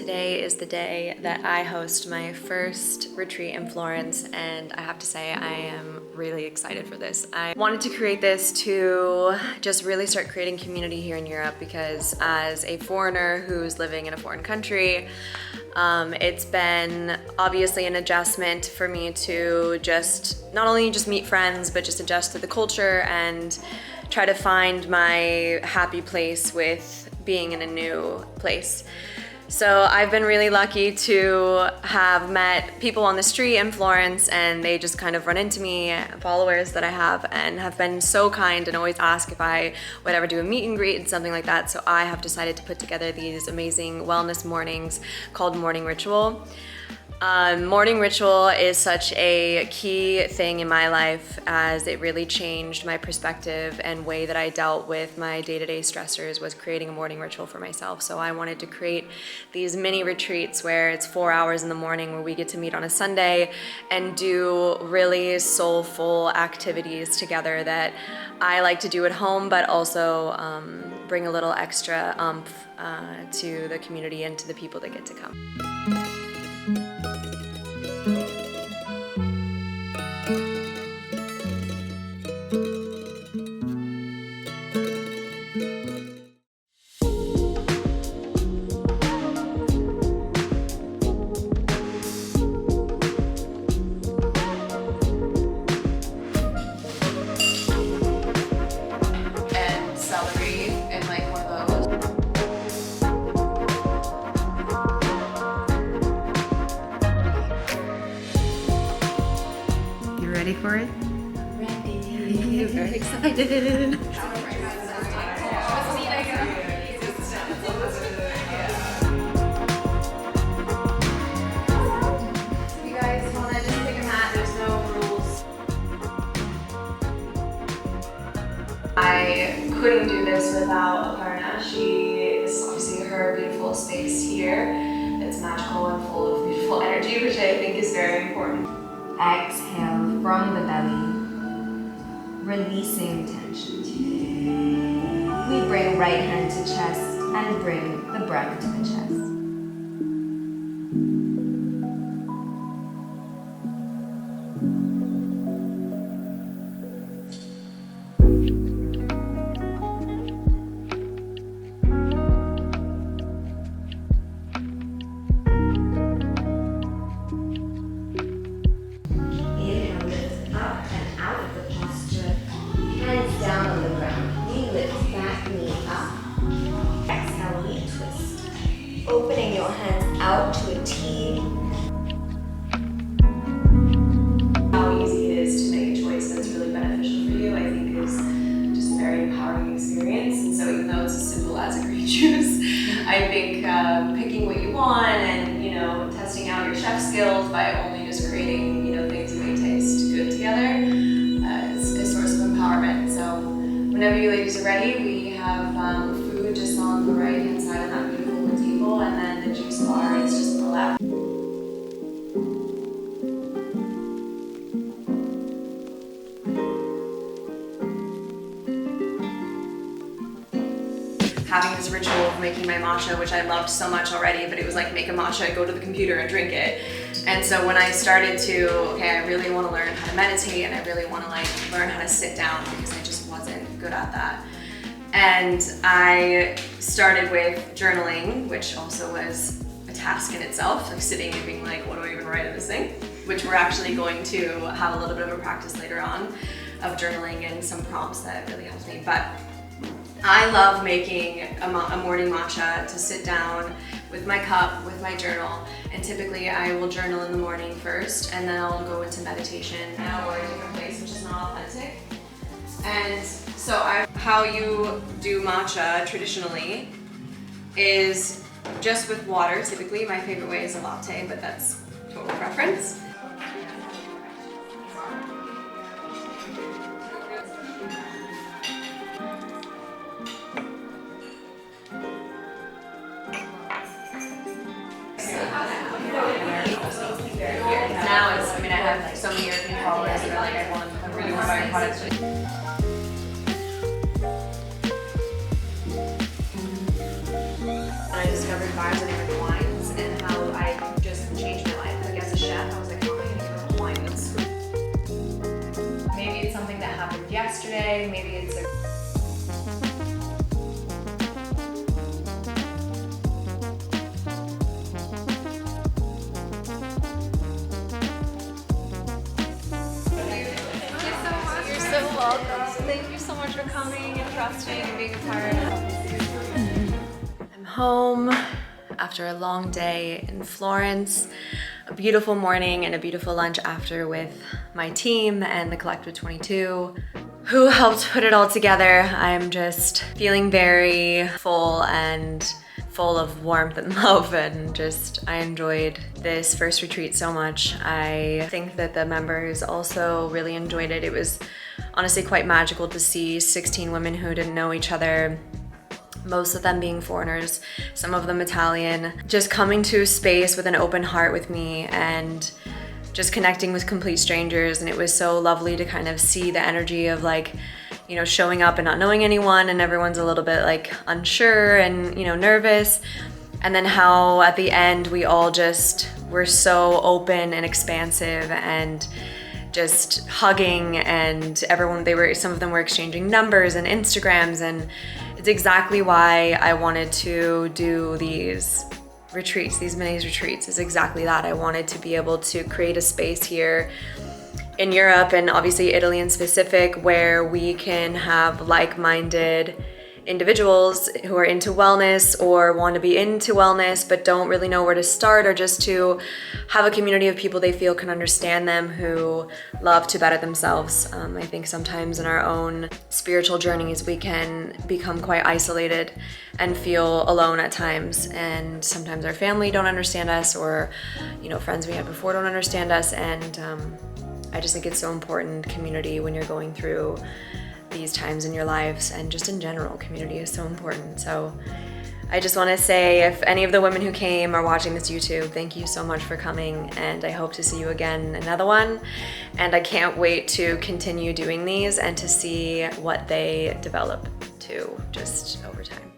Today is the day that I host my first retreat in Florence, and I have to say I am really excited for this. I wanted to create this to just really start creating community here in Europe, because as a foreigner who's living in a foreign country, it's been obviously an adjustment for me to just not only just meet friends, but just adjust to the culture and try to find my happy place with being in a new place. So I've been really lucky to have met people on the street in Florence, and they just kind of run into me, followers that I have, and have been so kind and always ask if I would ever do a meet and greet and something like that. So I have decided to put together these amazing wellness mornings called Morning Ritual. Morning ritual is such a key thing in my life, as it really changed my perspective and way that I dealt with my day-to-day stressors was creating a morning ritual for myself. So I wanted to create these mini retreats where it's 4 hours in the morning where we get to meet on a Sunday and do really soulful activities together that I like to do at home, but also bring a little extra oomph to the community and to the people that get to come. Ready for it? Ready. Very excited. I couldn't do this without Aparna. She is obviously her beautiful space here. It's magical and full of beautiful energy, which I think is very important. Exhale from the belly, releasing tension. We bring right hand to chest and bring the breath to the chest. Hands down on the ground, knee lifts back, knee up. Exhale, knee twist. Opening your hands out to a T. How easy it is to make a choice that's really beneficial for you, I think, is just a very empowering experience. And so even though it's as simple as a green juice, I think picking what you want and, testing out your chef skills by only just creating, things that may taste good together is a source of empowerment. So whenever you ladies are ready, we have food just on the right hand side of that beautiful wood table, and then the juice bar is just on the left. Having this ritual of making my matcha, which I loved so much already, but it was like make a matcha, go to the computer and drink it. And so when I started to, I really want to learn how to meditate, and I really want to learn how to sit down, because I just wasn't good at that. And I started with journaling, which also was a task in itself, like sitting and being like, what do I even write in this thing? Which we're actually going to have a little bit of a practice later on of journaling and some prompts that really helped me. But I love making a morning matcha to sit down with my cup, with my journal, and typically I will journal in the morning first, and then I'll go into meditation or a different place which is not authentic. And so how you do matcha traditionally is just with water, typically. My favorite way is a latte, but that's total preference. Now it's, I have so many European followers that are like, I really want to buy your products. And I discovered bars and different wines, welcome. Thank you so much for coming and trusting and being a part. I'm home after a long day in Florence, a beautiful morning and a beautiful lunch after with my team and the Collective 22 who helped put it all together. I'm just feeling very full and full of warmth and love, and I enjoyed this first retreat so much. I think that the members also really enjoyed it. It was honestly quite magical to see 16 women who didn't know each other, most of them being foreigners, some of them Italian, just coming to a space with an open heart with me and just connecting with complete strangers. And it was so lovely to kind of see the energy of like, you know, showing up and not knowing anyone, and everyone's a little bit like unsure and, you know, nervous. And then how at the end we all just were so open and expansive and just hugging, and some of them were exchanging numbers and Instagrams, and it's exactly why I wanted to do these retreats, these mini retreats, is exactly that. I wanted to be able to create a space here in Europe, and obviously Italy in specific, where we can have like-minded individuals who are into wellness or want to be into wellness but don't really know where to start, or just to have a community of people they feel can understand them, who love to better themselves. I think sometimes in our own spiritual journeys we can become quite isolated and feel alone at times, and sometimes our family don't understand us, or, you know, friends we had before don't understand us, and I just think it's so important, community, when you're going through these times in your lives, and just in general, community is so important. So I just want to say, if any of the women who came are watching this YouTube, thank you so much for coming, and I hope to see you again another one. And I can't wait to continue doing these and to see what they develop to just over time.